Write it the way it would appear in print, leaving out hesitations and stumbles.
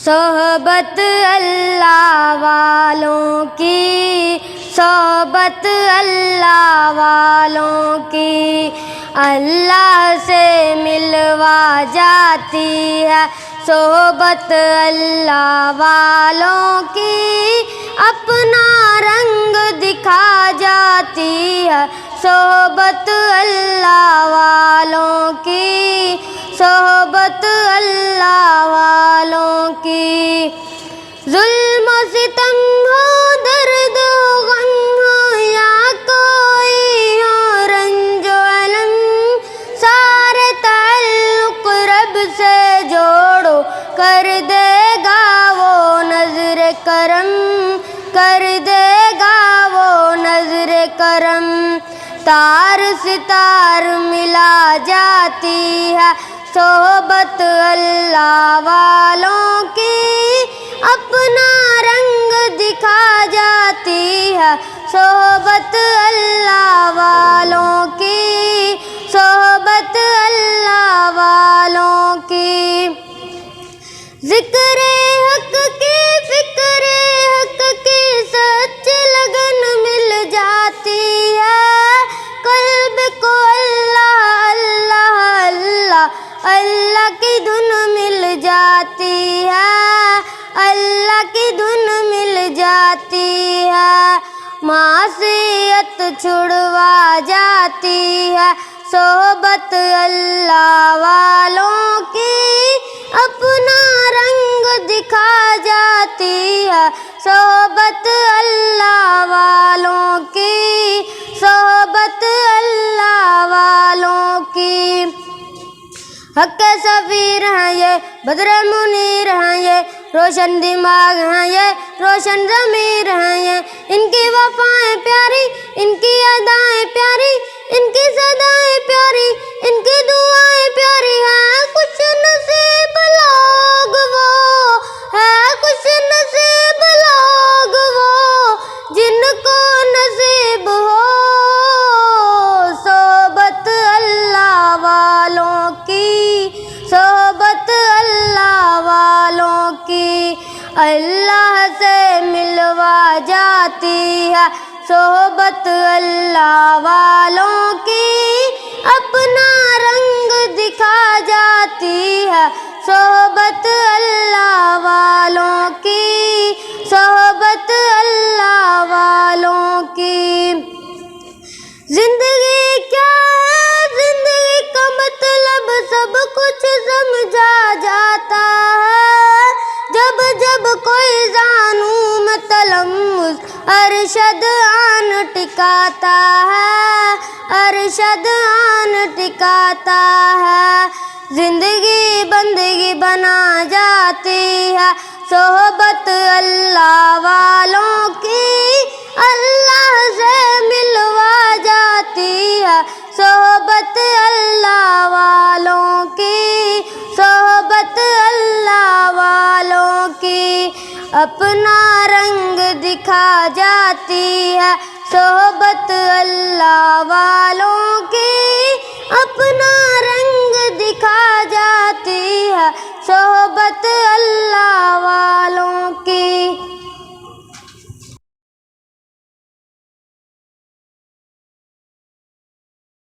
صحبت اللہ والوں کی، صحبت اللہ والوں کی اللہ سے ملوا جاتی ہے، صحبت اللہ والوں کی اپنا رنگ دکھا جاتی ہے، صحبت اللہ والوں کی، صحبت اللہ والوں کی۔ ظلم و ستم ہو، درد و غم ہو، یا کوئی ہو رنج و الم، سارے تعلق رب سے جوڑو، کر دے گا وہ نظر کرم، کر دے گا وہ نظر کرم۔ تار سے تار ملا جاتی ہے، صحبت اللہ والوں کی اپنا رنگ دکھا جاتی ہے، صحبت اللہ والوں کی، صحبت اللہ والوں کی۔ ذکر حق کی، فکر حق کی سچ لگن مل جاتی ہے، قلب کو اللہ اللہ اللہ اللہ کی دھن مل جاتی ہے، اللہ کی دھن مل جاتی ہے۔ معصیت چھڑوا جاتی ہے، صحبت اللہ والوں کی اپنا رنگ دکھا جاتی ہے، صحبت اللہ والوں کی، صحبت اللہ والوں کی۔ حق سفیر ہیں یہ، بدر منیر ہیں یہ، روشن دماغ ہیں یہ، روشن ضمیر ہیں یہ، ان کی وفائیں پیاری، ان کی ادائیں پیاری، ان کی صدائیں پیاری، ان کی دعائیں پیاری ہیں۔ کچھ نصیب لوگ وہ ہے، کچھ نصیب لوگ وہ جن کو نصیب ہو صحبت اللہ والوں کی، صحبت اللہ والوں کی اللہ سے ملوا جاتی ہے، صحبت اللہ والوں کی اپنا رنگ دکھا جاتی ہے، صحبت اللہ والوں کی، صحبت اللہ والوں کی۔ زندگی کیا ہے، زندگی کا مطلب سب کچھ سمجھا جاتا ہے، جب جب کوئی زانوں میں تلمس ارشد آن ٹکاتا ہے، ارشد آن ٹکاتا ہے۔ زندگی بندگی بنا جاتی ہے، صحبت اللہ والوں کی اللہ سے ملوا جاتی ہے، صحبت اللہ والوں کی، صحبت اللہ والوں کی اپنا رنگ دکھا جاتی ہے، صحبت اللہ والوں کی اپنا رنگ دکھا جاتی ہے، صحبت اللہ والوں کی۔